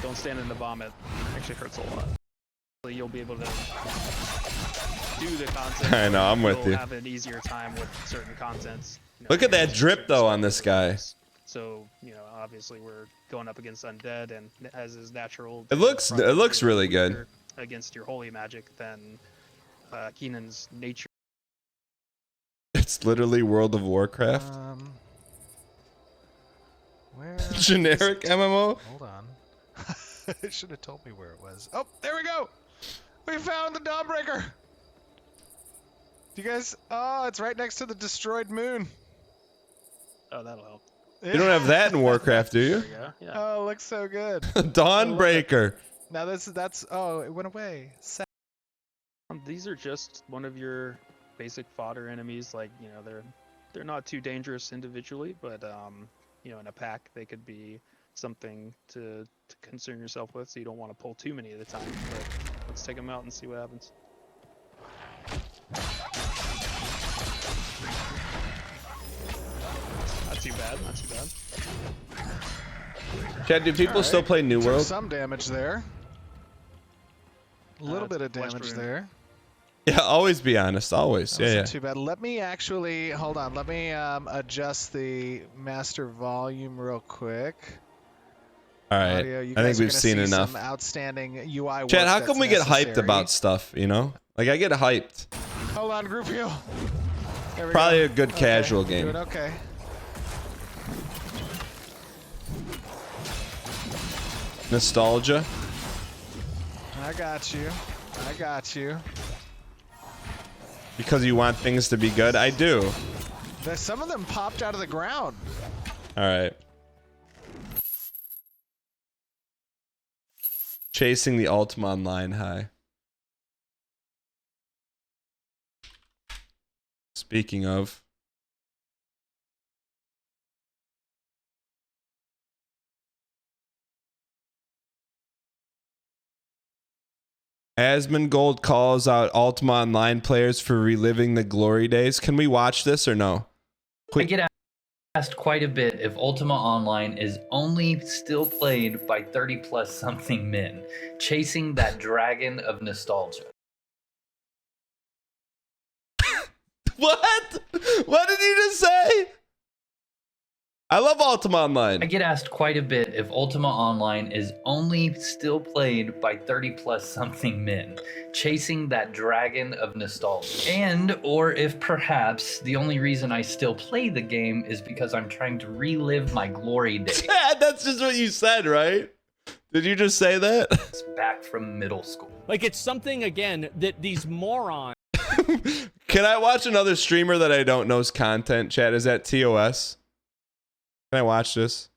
Don't stand in the vomit. Actually hurts a lot. You'll be able to do the content. I know, I'm with you. Have an easier time with certain contents. Look at that drip though on this guy. So, you know, obviously we're going up against undead, and as is natural. It looks really good. against your holy magic than Keenan's nature. It's literally World of Warcraft. Where? Generic MMO. Hold on. It should have told me where it was. Oh, there we go. We found the Dawnbreaker. You guys? Oh, it's right next to the destroyed moon. Oh, that'll help. You don't have that in Warcraft, do you? There you go. Yeah. Oh, it looks so good. Dawnbreaker. Now that's. Oh, it went away. These are just one of your basic fodder enemies. Like, you know, they're not too dangerous individually, but you know, in a pack they could be something to concern yourself with. So you don't want to pull too many at a time. But let's take them out and see what happens. Not too bad. Not too bad. Chad, do people still play New World? Some damage there. A little bit of damage there. Yeah, always be honest. Always. Yeah. Too bad. Let me actually hold on. Let me adjust the master volume real quick. All right. I think we've seen enough. Some outstanding UI work. Chad, how come we get hyped about stuff? You know, like I get hyped. Hold on, group heal. Probably a good casual game. Doing okay. Nostalgia. I got you. I got you. Because you want things to be good? I do. Some of them popped out of the ground. All right. Chasing the Ultima Online high. Speaking of. Asmongold calls out Ultima Online players for reliving the glory days. Can we watch this or no? I get asked quite a bit if Ultima Online is only still played by 30+ something men, chasing that dragon of nostalgia. What? What did you just say? I love Ultima Online. I get asked quite a bit if Ultima Online is only still played by 30+ something men, chasing that dragon of nostalgia. And, or if perhaps the only reason I still play the game is because I'm trying to relive my glory days. That's just what you said, right? Did you just say that? It's back from middle school. Like, it's something, again, that these morons... Can I watch another streamer that I don't know's content, Chad? Is that TOS? Can I watch this?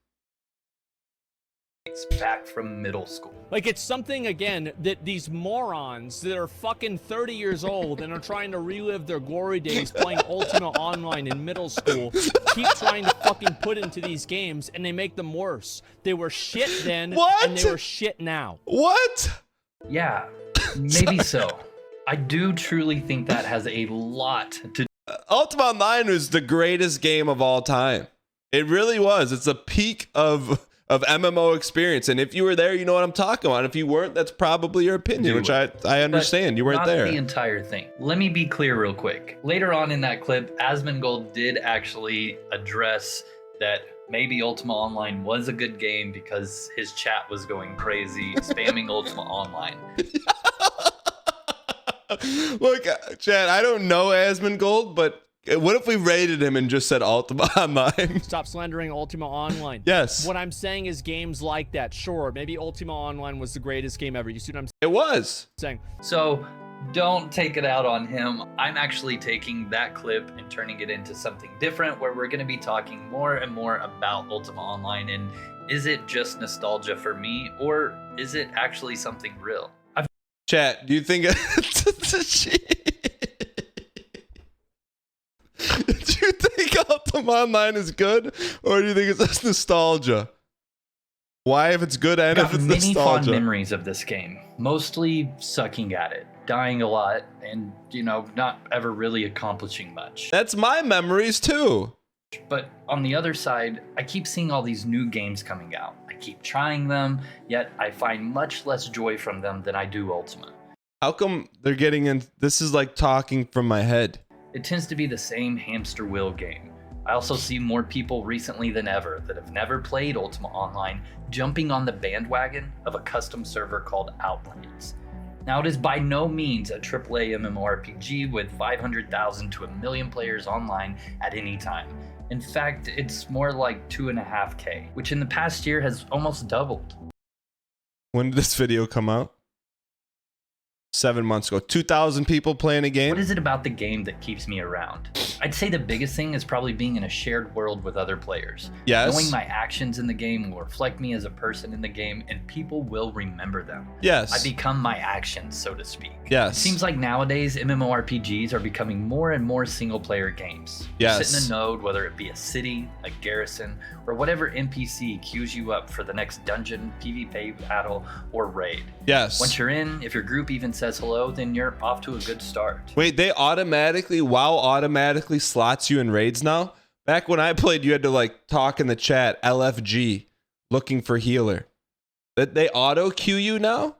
It's back from middle school. Like, it's something, again, that these morons that are fucking 30 years old and are trying to relive their glory days playing Ultima Online in middle school keep trying to fucking put into these games, and they make them worse. They were shit then, and they were shit now. What? Yeah, maybe so. I do truly think that has a lot to... Ultima Online was the greatest game of all time. It really was. It's a peak of MMO experience. And if you were there, you know what I'm talking about. If you weren't, that's probably your opinion, which I understand. You weren't there. Not the entire thing. Let me be clear real quick. Later on in that clip, Asmongold did actually address that maybe Ultima Online was a good game because his chat was going crazy, spamming Ultima Online. Look, Chad, I don't know Asmongold, but what if we rated him and just said Ultima Online? Stop slandering Ultima Online. Yes. What I'm saying is games like that, sure, maybe Ultima Online was the greatest game ever. You see what I'm saying? It was. So don't take it out on him. I'm actually taking that clip and turning it into something different where we're going to be talking more and more about Ultima Online. And is it just nostalgia for me, or is it actually something real? Chat, do you think... Do you think Ultima Online is good, or do you think it's just nostalgia? Why if it's good and if it's many nostalgia? Fond memories of this game, mostly sucking at it, dying a lot, and, you know, not ever really accomplishing much. That's my memories too. But on the other side, I keep seeing all these new games coming out. I keep trying them, yet I find much less joy from them than I do Ultima. How come they're getting in? This is like talking from my head. It tends to be the same hamster wheel game. I also see more people recently than ever that have never played Ultima Online jumping on the bandwagon of a custom server called Outlands. Now, it is by no means a AAA MMORPG with 500,000 to 1 million players online at any time. In fact, it's more like 2.5K, which in the past year has almost doubled. When did this video come out? 7 months ago. 2,000 people playing a game. What is it about the game that keeps me around? I'd say the biggest thing is probably being in a shared world with other players. Yes. Knowing my actions in the game will reflect me as a person in the game, and people will remember them. Yes. I become my actions, so to speak. Yes. It seems like nowadays MMORPGs are becoming more and more single-player games. Yes. Sit in a node, whether it be a city, a garrison, or whatever NPC queues you up for the next dungeon, PvP battle, or raid. Yes. Once you're in, if your group even says hello, then you're off to a good start. Wait, they automatically, WoW automatically slots you in raids now? Back when I played, you had to like talk in the chat, LFG, looking for healer. That they auto queue you now?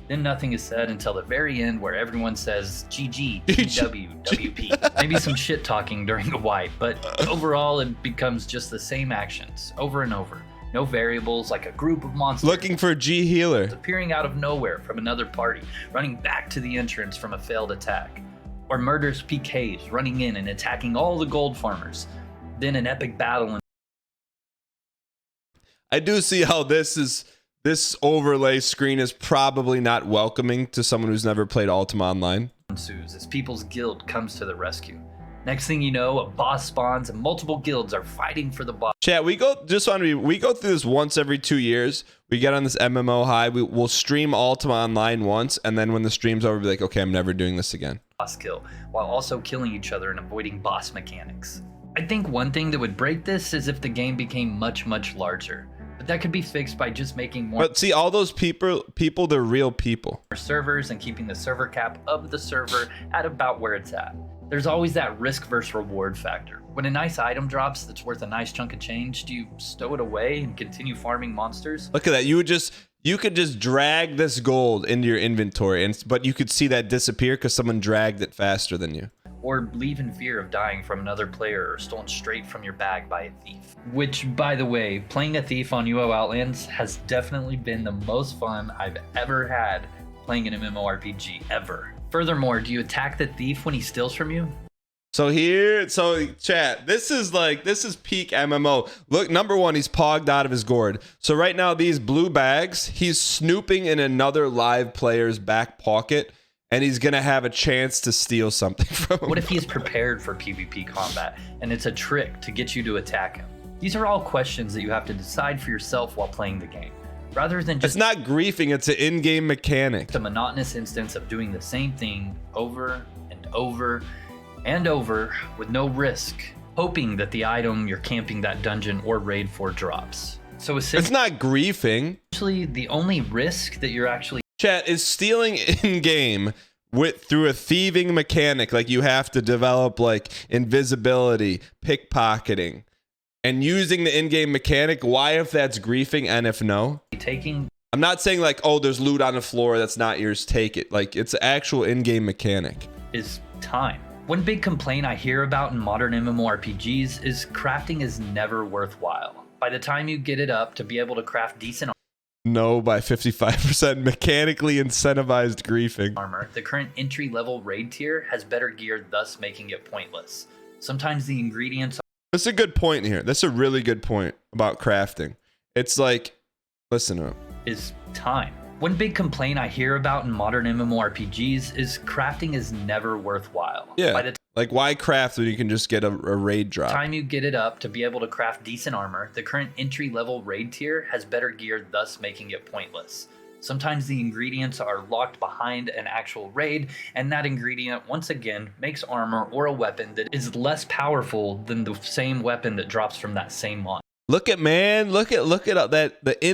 Then nothing is said until the very end where everyone says GG, GW, WP. Maybe some shit talking during a wipe, but overall it becomes just the same actions over and over. No variables, like a group of monsters looking for G healer appearing out of nowhere from another party, running back to the entrance from a failed attack. Or murderous PKs running in and attacking all the gold farmers. Then an epic battle. I do see how this overlay screen is probably not welcoming to someone who's never played Ultima Online. Ensues as people's guild comes to the rescue. Next thing you know, a boss spawns and multiple guilds are fighting for the boss. Chat, we go through this once every 2 years. We get on this MMO high. We'll stream Ultima Online once, and then when the stream's over, we'll be like, okay, I'm never doing this again. Boss kill, while also killing each other and avoiding boss mechanics. I think one thing that would break this is if the game became much, much larger. But that could be fixed by just making more. But see, all those people, they're real people. Servers and keeping the server cap of the server at about where it's at. There's always that risk versus reward factor. When a nice item drops that's worth a nice chunk of change, do you stow it away and continue farming monsters? Look at that. You could just drag this gold into your inventory, but you could see that disappear because someone dragged it faster than you. Or leave in fear of dying from another player or stolen straight from your bag by a thief. Which, by the way, playing a thief on UO Outlands has definitely been the most fun I've ever had playing an MMORPG ever. Furthermore, do you attack the thief when he steals from you? So chat, this is peak MMO. Look, number one, he's pogged out of his gourd. So right now, these blue bags, he's snooping in another live player's back pocket, and he's gonna have a chance to steal something from him. What if he's prepared for PvP combat, and it's a trick to get you to attack him? These are all questions that you have to decide for yourself while playing the game. Rather than just... It's not griefing, it's an in-game mechanic. It's a monotonous instance of doing the same thing over and over and over with no risk, hoping that the item you're camping that dungeon or raid for drops. So it's not griefing. Actually, the only risk that you're actually... Chat, is stealing in-game through a thieving mechanic. Like you have to develop like invisibility, pickpocketing, and using the in-game mechanic. Why if that's griefing and if no? I'm not saying like, oh, there's loot on the floor that's not yours, take it. Like it's actual in-game mechanic. Is time. One big complaint I hear about in modern MMORPGs is crafting is never worthwhile. By the time you get it up to be able to craft decent No, by 55% mechanically incentivized griefing. Armor, the current entry-level raid tier has better gear, thus making it pointless. Sometimes the ingredients... That's a good point here. That's a really good point about crafting. It's like, listen up. Is time. One big complaint I hear about in modern MMORPGs is crafting is never worthwhile. Yeah, like why craft when you can just get a raid drop? By the time you get it up to be able to craft decent armor, the current entry-level raid tier has better gear, thus making it pointless. Sometimes the ingredients are locked behind an actual raid, and that ingredient, once again, makes armor or a weapon that is less powerful than the same weapon that drops from that same monster. Look at that the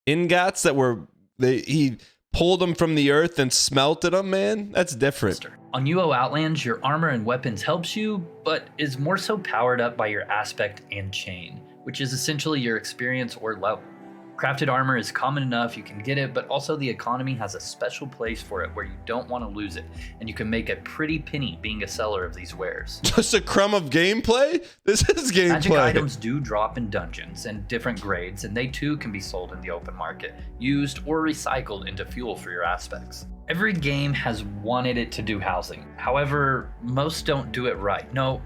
ingots that were he pulled them from the earth and smelted them, man. That's different. On UO Outlands, your armor and weapons helps you, but is more so powered up by your aspect and chain, which is essentially your experience or level. Crafted armor is common enough, you can get it, but also the economy has a special place for it where you don't want to lose it, and you can make a pretty penny being a seller of these wares. Just a crumb of gameplay? This is gameplay. Magic items do drop in dungeons and different grades, and they too can be sold in the open market, used or recycled into fuel for your aspects. Every game has wanted it to do housing. However, most don't do it right. No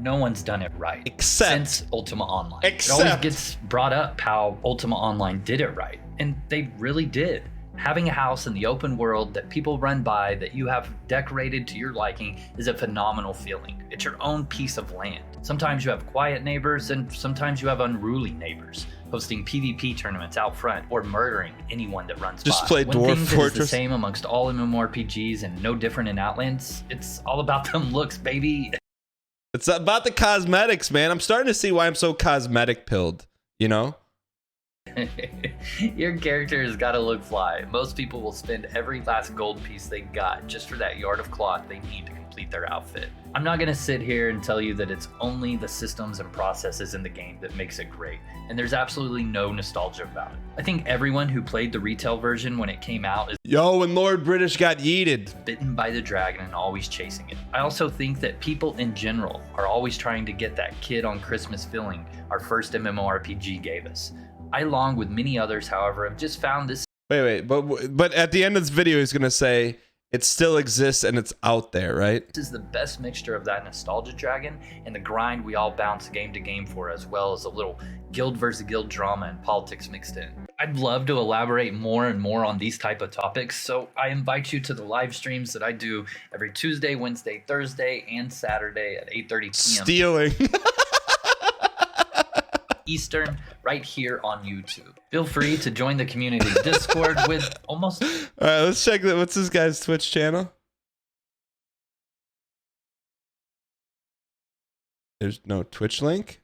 one's done it right. Since Ultima Online. It always gets brought up how Ultima Online did it right, and they really did. Having a house in the open world that people run by, that you have decorated to your liking, is a phenomenal feeling. It's your own piece of land. Sometimes you have quiet neighbors, and sometimes you have unruly neighbors, hosting PvP tournaments out front or murdering anyone that runs by. Just play One Dwarf thing that Fortress. is the same amongst all MMORPGs and no different in Outlands, it's all about them looks, baby. It's about the cosmetics, man. I'm starting to see why I'm so cosmetic pilled, you know? Your character has got to look fly. Most people will spend every last gold piece they got just for that yard of cloth they need to complete their outfit. I'm not going to sit here and tell you that it's only the systems and processes in the game that makes it great, and there's absolutely no nostalgia about it. I think everyone who played the retail version when it came out is when Lord British got yeeted, bitten by the dragon and always chasing it. I also think that people in general are always trying to get that kid on Christmas feeling our first MMORPG gave us. I, along with many others, however, have just found this. Wait, but at the end of this video, he's gonna say it still exists and it's out there, right? This is the best mixture of that nostalgia dragon and the grind we all bounce game to game for, as well as a little guild versus guild drama and politics mixed in. I'd love to elaborate more and more on these type of topics, so I invite you to the live streams that I do every Tuesday, Wednesday, Thursday, and Saturday at 8:30 p.m. Stealing. Eastern, right here on YouTube. Feel free to join the community Discord with almost... All right, let's check that. What's this guy's Twitch channel? There's no Twitch link.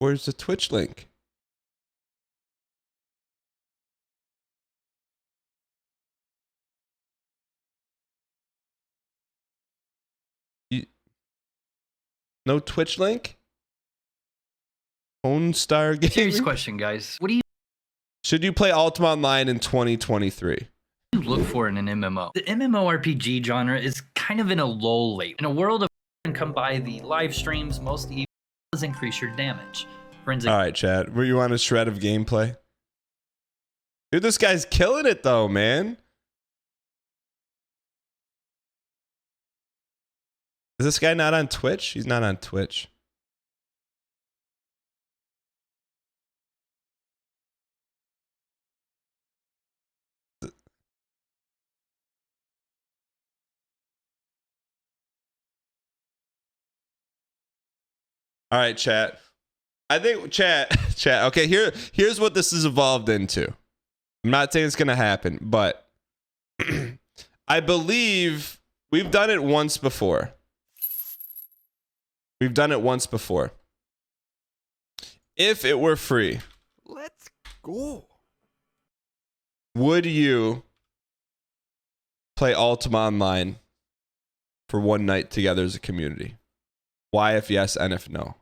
Where's the Twitch link? No Twitch link? Star Gaming? Serious question, guys. What do you Should you play Ultima Online in 2023? look for in an MMO? The MMORPG genre is kind of in a lull lately. In a world of come by the live streams, most even does increase your damage. Forensic. All right, chat. Were you on a shred of gameplay? Dude, this guy's killing it though, man. Is this guy not on Twitch? He's not on Twitch. All right, chat. I think chat. Okay, here's what this has evolved into. I'm not saying it's gonna happen, but I believe we've done it once before. We've done it once before. If it were free, Let's go. would you play Ultima Online for one night together as a community? Why if yes and if no?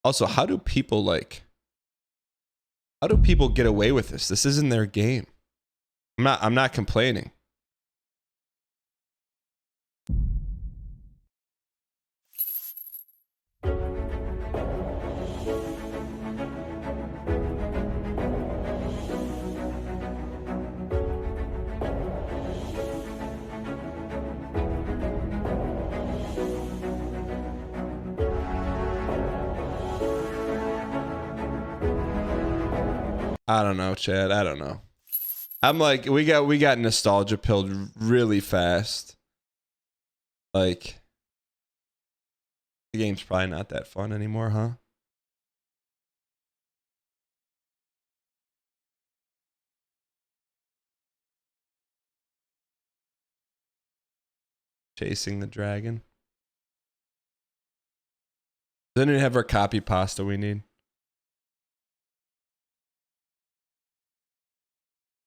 Also, how do people get away with this? This isn't their game. I'm not complaining. I don't know, Chad. I don't know. I'm like, we got nostalgia pilled really fast. Like, the game's probably not that fun anymore, huh? Chasing the dragon. Doesn't it have our copy pasta we need?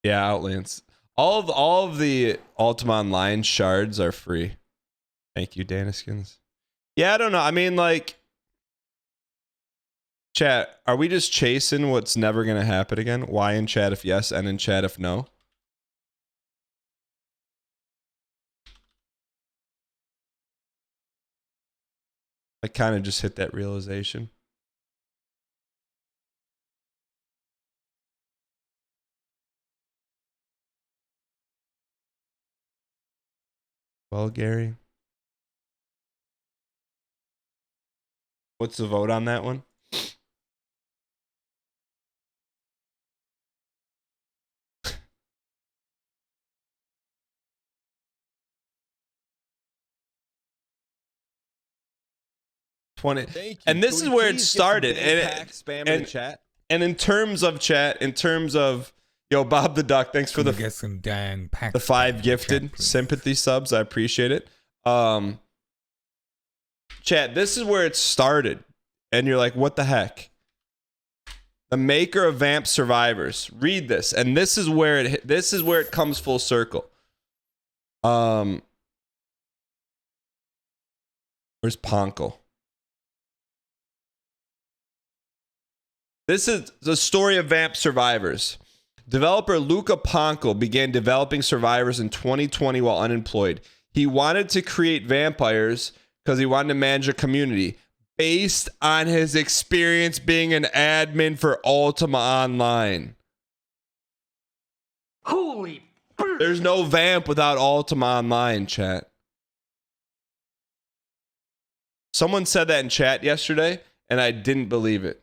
Yeah, Outlands. All of the Ultima Online shards are free. Thank you, Daniskins. Yeah, I don't know. I mean, like, chat, are we just chasing what's never gonna happen again? Y in chat if yes, N in chat if no. I kind of just hit that realization. Well, Gary, what's the vote on that one? And this is where it started. And in terms of chat, in terms of, yo, Bob the Duck, thanks for the get some dang packs the 5 gifted sympathy subs. I appreciate it. Chat, this is where it started. And you're like, what the heck? The maker of Vamp Survivors. Read this. And this is where it comes full circle. Where's Ponkel? This is the story of Vamp Survivors. Developer Luca Ponkel began developing Survivors in 2020 while unemployed. He wanted to create vampires because he wanted to manage a community based on his experience being an admin for Ultima Online. Holy bird. There's no vamp without Ultima Online, chat. Someone said that in chat yesterday, and I didn't believe it.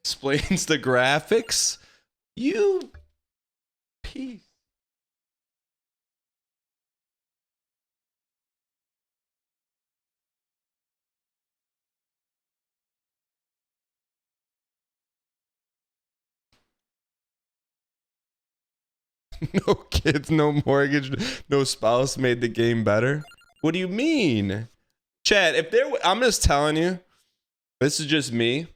Explains the graphics. You piece. No kids, no mortgage, no spouse made the game better. What do you mean? Chad, if there I'm just telling you, this is just me.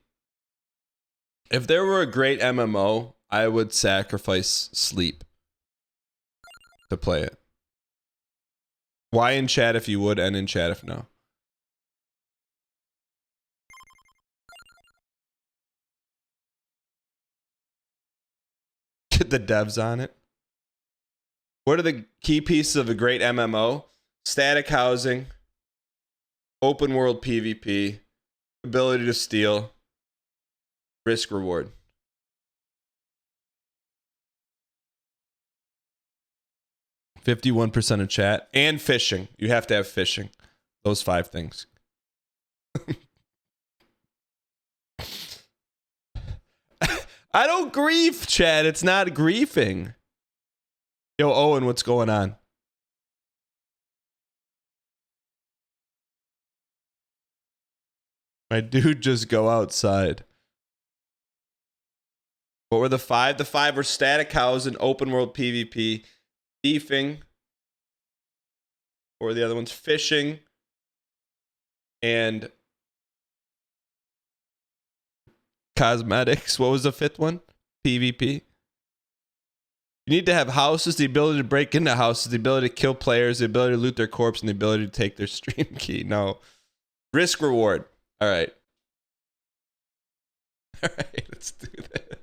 If there were a great MMO, I would sacrifice sleep to play it. Y in chat if you would, N in chat if no. Get the devs on it. What are the key pieces of a great MMO? Static housing, open world PvP, ability to steal, risk reward. %51% of chat and fishing. You have to have fishing. Those 5 things. I don't grief, chat. It's not griefing. Yo, Owen, what's going on? My dude, just go outside. What were the 5? The 5 were static housing, open world PvP, beefing. What were the other ones? Fishing. And cosmetics. What was the 5th one? PvP. You need to have houses, the ability to break into houses, the ability to kill players, the ability to loot their corpse, and the ability to take their stream key. No. Risk reward. All right. All right, let's do that.